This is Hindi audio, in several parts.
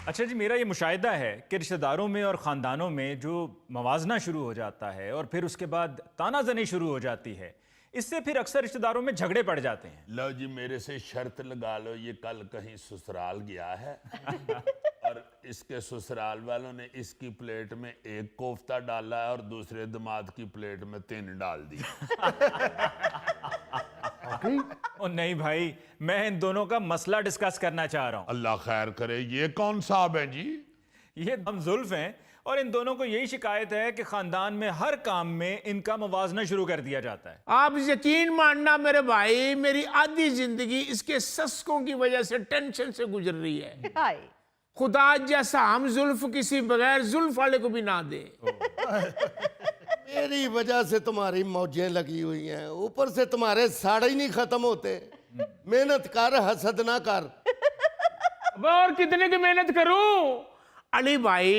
अच्छा जी, मेरा ये मुशाहिदा है कि रिश्तेदारों में और ख़ानदानों में जो मवाजना शुरू हो जाता है और फिर उसके बाद तानाजनी शुरू हो जाती है, इससे फिर अक्सर रिश्तेदारों में झगड़े पड़ जाते हैं। लो जी, मेरे से शर्त लगा लो, ये कल कहीं ससुराल गया है और इसके ससुराल वालों ने इसकी प्लेट में एक कोफ्ता डाला है और दूसरे दामाद की प्लेट में 3 डाल दी। ओ नहीं भाई, मैं इन दोनों का मसला डिस्कस करना चाह रहा हूँ। अल्लाह खैर करे। ये कौन साहब है जी? ये हम जुल्फ हैं और इन दोनों को यही शिकायत है कि खानदान में हर काम में इनका मवाजना शुरू कर दिया जाता है। आप यकीन मानना मेरे भाई, मेरी आधी जिंदगी इसके सस्कों की वजह से टेंशन से गुजर रही है। हाय खुदा जैसा हम जुल्फ किसी बगैर जुल्फ वाले को भी ना दे। मेरी वजह से तुम्हारी मौजें लगी हुई हैं, ऊपर से तुम्हारे साड़े ही नहीं खत्म होते। मेहनत कर, हसद ना कर। अब और कितने की मेहनत करूं? अली भाई,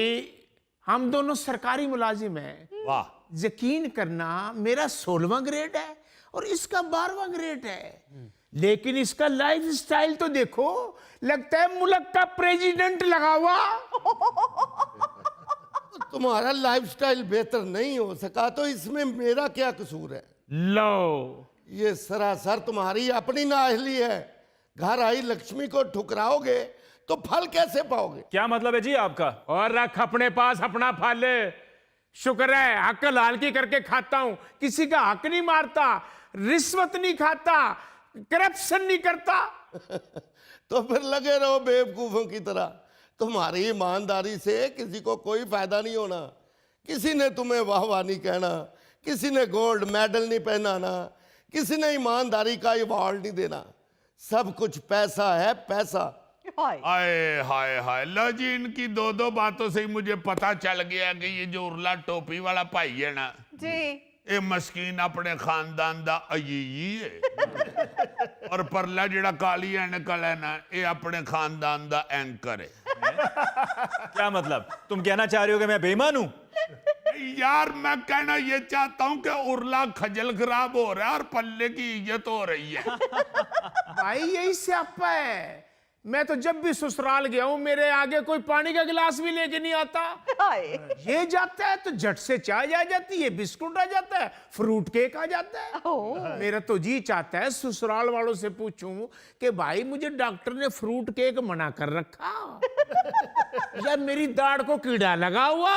हम दोनों सरकारी मुलाजिम हैं। वाह। यकीन करना, मेरा 16वां ग्रेड है और इसका 12वां ग्रेड है, लेकिन इसका लाइफ स्टाइल तो देखो, लगता है मुल्क का प्रेसिडेंट लगा हुआ। तुम्हारा लाइफस्टाइल बेहतर नहीं हो सका तो इसमें मेरा क्या कसूर है? लो, ये सरासर तुम्हारी अपनी नाअहली है। घर आई लक्ष्मी को ठुकराओगे तो फल कैसे पाओगे? क्या मतलब है जी आपका? और रख अपने पास अपना फल। शुक्र है हक हलाल की करके खाता हूं, किसी का हक नहीं मारता, रिश्वत नहीं खाता, करप्शन नहीं करता। तो फिर लगे रहो बेवकूफों की तरह। तुम्हारी ईमानदारी से किसी को कोई फायदा नहीं होना। किसी ने तुम्हें वाह नहीं कहना, किसी ने गोल्ड मेडल नहीं पहनाना, किसी ने ईमानदारी का अवार्ड नहीं देना। सब कुछ पैसा है, पैसा। हाय आए हाय हाय। लो जी, इनकी 2 बातों से ही मुझे पता चल गया कि ये जो उर्ला टोपी वाला भाई है ना जी, ये मस्कीन अपने खानदान दा अजीजी है और परला जेड़ा काली एनकल है ना, ये अपने खानदान दा एंकर है। क्या मतलब? तुम कहना चाह रहे हो कि मैं बेईमान हूं? यार मैं कहना ये चाहता हूं कि उर्ला खजल खराब हो रहा है और पल्ले की इज्जत हो रही है। भाई यही स्यापा है। मैं तो जब भी ससुराल गया हूं, मेरे आगे कोई पानी का गिलास भी लेके नहीं आता। हाय ये जाता है तो झट से चाय आ जाती है, बिस्कुट आ जाता है, फ्रूट केक आ जाता है। ओह मेरा तो जी चाहता है ससुराल वालों से पूछूं कि भाई मुझे डॉक्टर ने फ्रूट केक मना कर रखा या मेरी दाढ़ को कीड़ा लगा हुआ।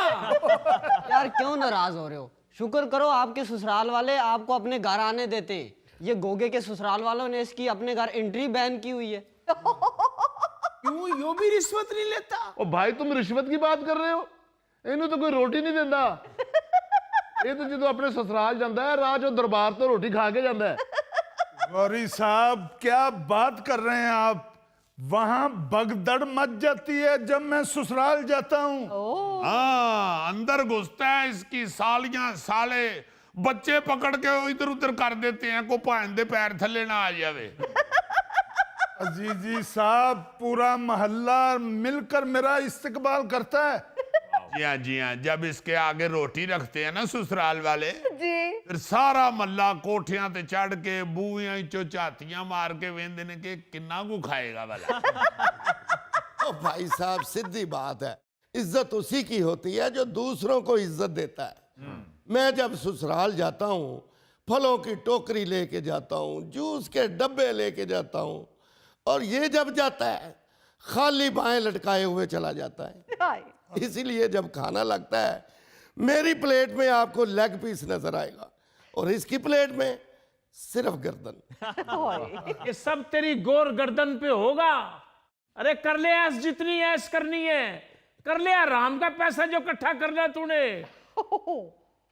यार क्यों नाराज हो रहे हो? शुक्र करो आपके ससुराल वाले आपको अपने घर आने देते। ये गोगे के ससुराल वालों ने इसकी अपने घर एंट्री बैन की हुई है। क्यों, यो भी रिश्वत नहीं लेता? ओ भाई, तुम रिश्वत की बात कर रहे हो? इन्हें तो कोई रोटी नहीं देता। ये तो जो अपने ससुराल जाता है, राज और दरबार तो रोटी खा के जाता है। गौरी साहब, क्या बात कर रहे हैं आप? वहां भगदड़ मच जाती है जब मैं ससुराल जाता हूं। हाँ, अंदर घुसता है, इसकी सालियां साले बच्चे पकड़ के इधर उधर कर देते हैं, को भान दे पैर थले ना आ जावे। अजीजी साहब, पूरा मोहल्ला मिलकर मेरा इस्तकबाल करता है। जी हाँ जी हाँ। जब इसके आगे रोटी रखते हैं ना ससुराल वाले, जी, फिर सारा मल्ला कोठियां ते चढ़ के बूहियां चो झातियां मार के वेंदे ने कि किन्ना को खाएगा वाला। ओ भाई साहब, सीधी बात है, इज्जत उसी की होती है जो दूसरों को इज्जत देता है। मैं जब ससुराल जाता हूँ, फलों की टोकरी लेके जाता हूँ, जूस के डब्बे लेके जाता हूँ, और ये जब जाता है खाली बाएं लटकाए हुए चला जाता है। हाय इसीलिए जब खाना लगता है, मेरी प्लेट में आपको लेग पीस नजर आएगा और इसकी प्लेट में सिर्फ गर्दन। हाय ये सब तेरी गोर गर्दन पे होगा। अरे कर ले ऐस, जितनी ऐस करनी है कर ले। आराम का पैसा जो इकट्ठा करना है तूने,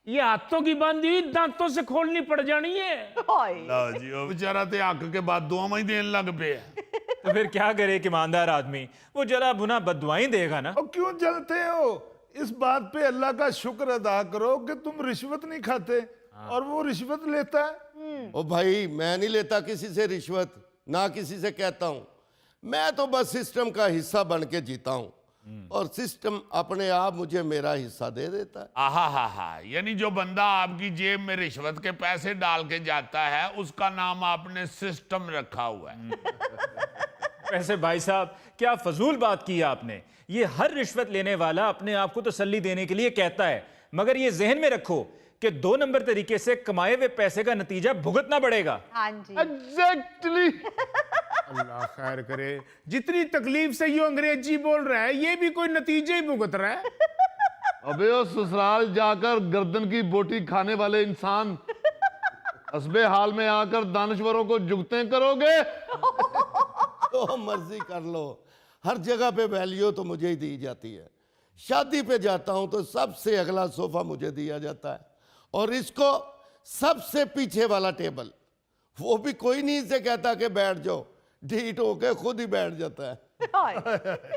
ये हाथों की बंदी दांतों से खोलनी पड़ जानी है। हाय लो जी, वो बेचारा ते हक के बाद दुआ में ही देने लग पे है। तो फिर क्या करे एक ईमानदार आदमी? वो जरा बुना बददुआएं देगा ना। और क्यों जलते हो? इस बात पे अल्लाह का शुक्र अदा करो कि तुम रिश्वत नहीं खाते और वो रिश्वत लेता है। ओ भाई, मैं नहीं लेता किसी से रिश्वत, ना किसी से कहता हूँ। मैं तो बस सिस्टम का हिस्सा बन के जीता हूँ और सिस्टम अपने आप मुझे मेरा हिस्सा दे देता है। आहा हा हा। यानी जो बंदा आपकी जेब में रिश्वत के पैसे डाल के जाता है, उसका नाम आपने सिस्टम रखा हुआ है। वैसे भाई साहब, क्या फजूल बात की आपने। ये हर रिश्वत लेने वाला अपने आप को तसल्ली देने के लिए कहता है, मगर ये जहन में रखो कि 2 नंबर तरीके से कमाए हुए पैसे का नतीजा भुगतना पड़ेगा। हाँ जी। एग्जैक्टली। अल्लाह खैर करे, जितनी तकलीफ से ये अंग्रेजी बोल रहा है ये भी कोई नतीजे ही भुगत रहा है। अबे ओ ससुराल जाकर गर्दन की बोटी खाने वाले इंसान, हस्बे हाल में आकर दानश्वरों को जुगते करोगे? तो मर्जी कर लो, हर जगह पे वैल्यू तो मुझे ही दी जाती है। शादी पे जाता हूं तो सबसे अगला सोफा मुझे दिया जाता है, और इसको सबसे पीछे वाला टेबल, वो भी कोई नहीं इसे कहता कि बैठ जाओ, ढीठ होके खुद ही बैठ जाता है।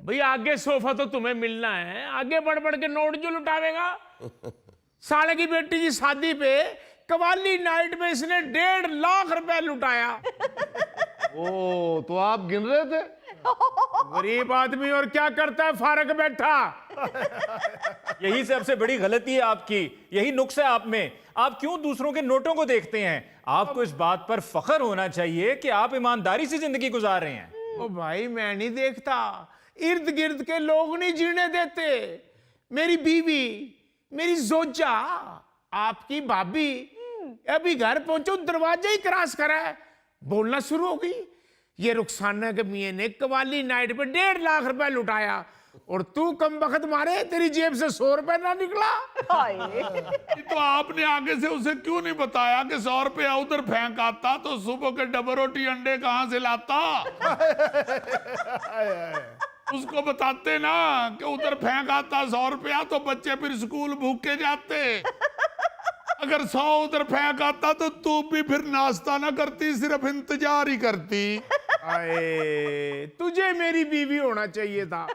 भाई आगे सोफा तो तुम्हें मिलना है, आगे बढ़ बढ़ के नोट जो लुटावेगा। साले की बेटी की शादी पे कवाली नाइट में इसने 1.5 लाख रुपए लुटाया। ओ तो आप गिन रहे थे? गरीब आदमी और क्या करता है, फारग बैठा। यही सबसे बड़ी गलती है आपकी, यही नुक्स है आप में। आप क्यों दूसरों के नोटों को देखते हैं? आपको इस बात पर फख्र होना चाहिए कि आप ईमानदारी से जिंदगी गुजार रहे हैं। ओ भाई मैं नहीं देखता, इर्द गिर्द के लोग नहीं जीने देते। मेरी बीवी, मेरी जोजा, आपकी भाभी अभी घर पहुंचो दरवाजा ही क्रॉस करा है, बोलना शुरू हो गई, ये रुखसाना के मियां ने कवाली नाइट पे 1.5 लाख रुपए लुटाया और तू कम वक्त मारे तेरी जेब से 100 रुपए ना निकला। तो आपने आगे से उसे क्यों नहीं बताया कि 100 रुपया उधर फेंक आता तो सुबह के डबल रोटी अंडे कहां से लाता? उसको बताते ना कि उधर फेंक आता 100 रुपया तो बच्चे फिर स्कूल भूखे जाते। अगर 100 उधर फेंक आता तो तू भी फिर नाश्ता ना करती, सिर्फ इंतजार ही करती। आए, तुझे मेरी बीवी होना चाहिए था।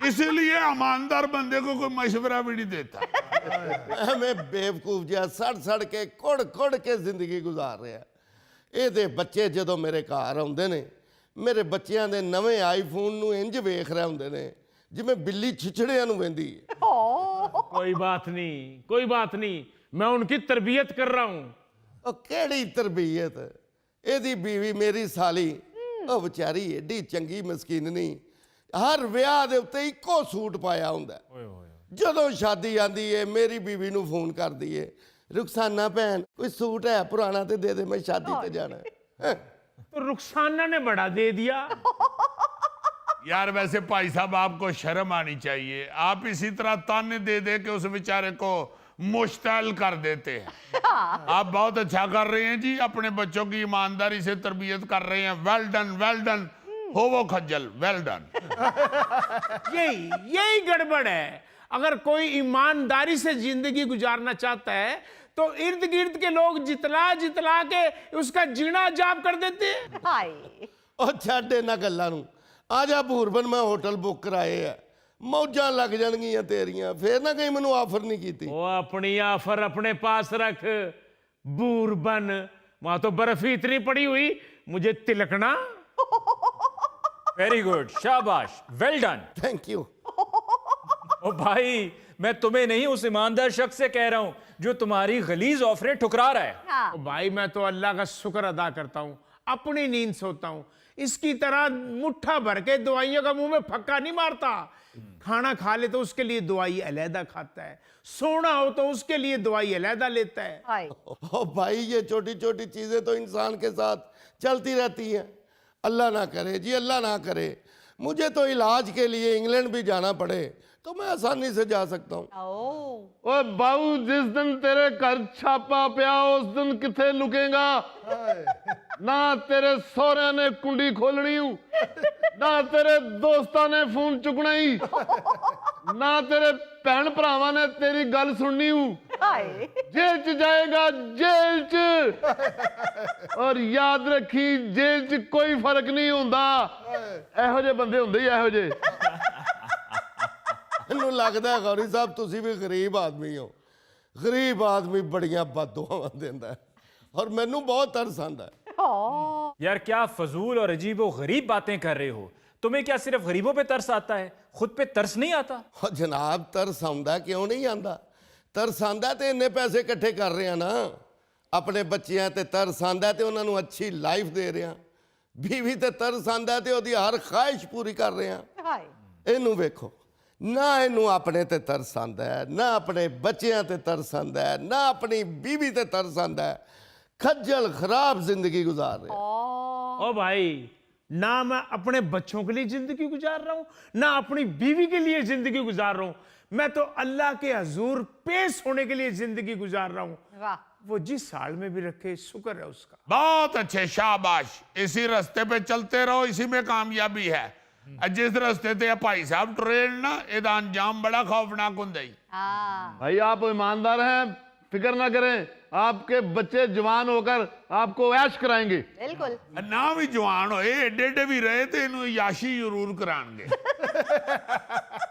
इसीलिए ईमानदार बंदे को कोई मशवरा भी नहीं देता। हमें बेवकूफ जिहा सड़ सड़ के कुड़ कुड़ के जिंदगी गुजार रहे हैं। ਇਹਦੇ ਬੱਚੇ ਜਦੋਂ ਮੇਰੇ ਘਰ ਆਉਂਦੇ ਨੇ, ਮੇਰੇ ਬੱਚਿਆਂ ਦੇ ਨਵੇਂ ਆਈਫੋਨ ਨੂੰ ਇੰਜ ਵੇਖ ਰਹੇ ਹੁੰਦੇ ਨੇ ਜਿਵੇਂ ਬਿੱਲੀ ਛਿਛੜਿਆਂ ਨੂੰ ਵੇਂਦੀ ਹੈ। कोई बात नहीं, कोई बात नहीं, मैं उनकी तरबियत कर रहा हूं। ਉਹ ਕਿਹੜੀ ਤਰਬੀਅਤ? ਇਹਦੀ ਬੀਵੀ ਮੇਰੀ ਸਾਲੀ, ਉਹ ਵਿਚਾਰੀ ਏਡੀ ਚੰਗੀ ਮਸਕੀਨ ਨਹੀਂ, ਹਰ ਵਿਆਹ ਦੇ ਉੱਤੇ ਇੱਕੋ ਸੂਟ ਪਾਇਆ ਹੁੰਦਾ। ਜਦੋਂ ਸ਼ਾਦੀ ਆਂਦੀ ਏ ਮੇਰੀ ਬੀਵੀ ਨੂੰ ਫੋਨ ਕਰਦੀ ਏ, रुखसाना भैन कोई सूट है पुराना तो दे दे, मैं शादी पे जाना है। तो रुखसाना ने बड़ा दे दिया। यार वैसे भाई साहब आपको शर्म आनी चाहिए, आप इसी तरह ताने दे दे के उस बेचारे को मुश्तैल कर देते हैं। आप बहुत अच्छा कर रहे हैं जी, अपने बच्चों की ईमानदारी से तरबियत कर रहे हैं। वेल डन हो वो खज्जल, वेल डन। यही गड़बड़ है। अगर कोई ईमानदारी से जिंदगी गुजारना चाहता है तो इर्द गिर्द के लोग जितला जितला के उसका जीना जाप कर देते हैं। ਉਹ ਛੱਡ ਇਹਨਾਂ ਗੱਲਾਂ ਨੂੰ, ਆ ਜਾ ਭੂਰਬਨ, ਮੈਂ ਹੋਟਲ ਬੁੱਕ ਕਰਾਏ ਆ, ਮੌਜਾਂ ਲੱਗ ਜਾਣਗੀਆਂ ਤੇਰੀਆਂ, ਫੇਰ ਨਾ ਕਹੀਂ ਮੈਨੂੰ ਆਫਰ नहीं ਕੀਤੀ। वो अपनी ऑफर अपने पास रख, बूरबन, वहां तो बर्फ ही इतनी पड़ी हुई मुझे तिलकना। वेरी गुड, शाबाश, वेल डन। Thank you. ओ भाई, मैं तुम्हें नहीं उस ईमानदार शख्स से कह रहा हूं जो तुम्हारी गलीज ऑफरें ठुकरा रहा है। ओ भाई मैं तो अल्लाह का शुक्र अदा करता हूं, अपनी नींद सोता हूं, इसकी तरह मुट्ठा भर के दवाइयों का मुंह में फक्का नहीं मारता। खाना खा ले तो उसके लिए दवाई अलहदा खाता है, सोना हो तो उसके लिए दवाई अलहदा लेता है। ओ भाई, ये छोटी छोटी चीजें तो इंसान के साथ चलती रहती हैं। अल्लाह ना करे जी, अल्लाह ना करे मुझे तो इलाज के लिए इंग्लैंड भी जाना पड़े तो मैं आसानी से जा सकता हूँ। ओए बाबू, जिस दिन तेरे घर छापा पिया उस दिन किथे लुकेगा? ना तेरे सोहरे ने कुंडी खोलनी हूं, ना तेरे दोस्तां ने फोन चुकना ही, ना तेरे भैन भरावां ने तेरी गल सुननी हूं। जेल च जाएगा, जेल च। और याद रखी, जेल च कोई फर्क नहीं हुंदा। ਇਹੋ ਜਿਹੇ ਬੰਦੇ ਹੁੰਦੇ ਹੀ ਇਹੋ ਜਿਹੇ। ਮੈਨੂੰ ਲੱਗਦਾ ਗੌਰੀ ਸਾਹਿਬ ਤੁਸੀਂ ਵੀ ਗਰੀਬ ਆਦਮੀ ਹੋ। ਗਰੀਬ ਆਦਮੀ ਬੜੀਆਂ ਬਦਦੁਆਵਾਂ ਦਿੰਦਾ ਹੈ और मैनू बहुत तरस आंदा है। यार क्या फजूल और अजीब व गरीब बातें कर रहे हो? तुम्हें क्या सिर्फ गरीबों पे तरस आता है, खुद पे तरस नहीं आता? और जनाब तरस आंदा क्यों नहीं आंदा? तरस आंदा ते इन्ने पैसे इकट्ठे कर रहे हैं ना, अपने बच्चियां ते तरस आंदा ते उन्हां नू अच्छी लाइफ दे रहे हैं। बीवी ते तरस आंदा ते ओदी हर ख्वाहिश पूरी कर रहे हैं। ਹਾਏ ਇਹਨੂੰ ਵੇਖੋ, ਨਾ ਇਹਨੂੰ ਆਪਣੇ ਤੇ ਤਰਸ ਆਂਦਾ ਹੈ, ਨਾ ਆਪਣੇ ਬੱਚਿਆਂ ਤੇ ਤਰਸ ਆਂਦਾ ਹੈ, ਨਾ ਆਪਣੀ बीवी ਤੇ ਤਰਸ ਆਂਦਾ ਹੈ। खज्जल खराब जिंदगी गुजार रहे हैं। ओ भाई, ना मैं अपने बच्चों के लिए जिंदगी गुजार रहा हूं ना अपनी बीवी के लिए जिंदगी गुजार रहा हूं। मैं तो अल्लाह के हजूर पेश होने के लिए जिंदगी गुजार रहा हूं। ਵਾਹ वो जिस हाल में भी रखे शुक्र है उसका। बहुत अच्छे, शाबाश। इसी रास्ते पे चलते रहो, इसी में कामयाबी है। जिस रास्ते ते भाई साहब ट्रेन ना, ਇਹਦਾ अंजाम बड़ा खौफनाक ਹੁੰਦਾ ही। ਹਾਂ भाई आप ईमानदार हैं, फिक्र ना करें, आपके बच्चे जवान होकर आपको ऐश कराएंगे। ਬਿਲਕੁਲ ना भी जवान होए, एडे एडे भी रहे तो इन्हों याशी जरूर कराएंगे।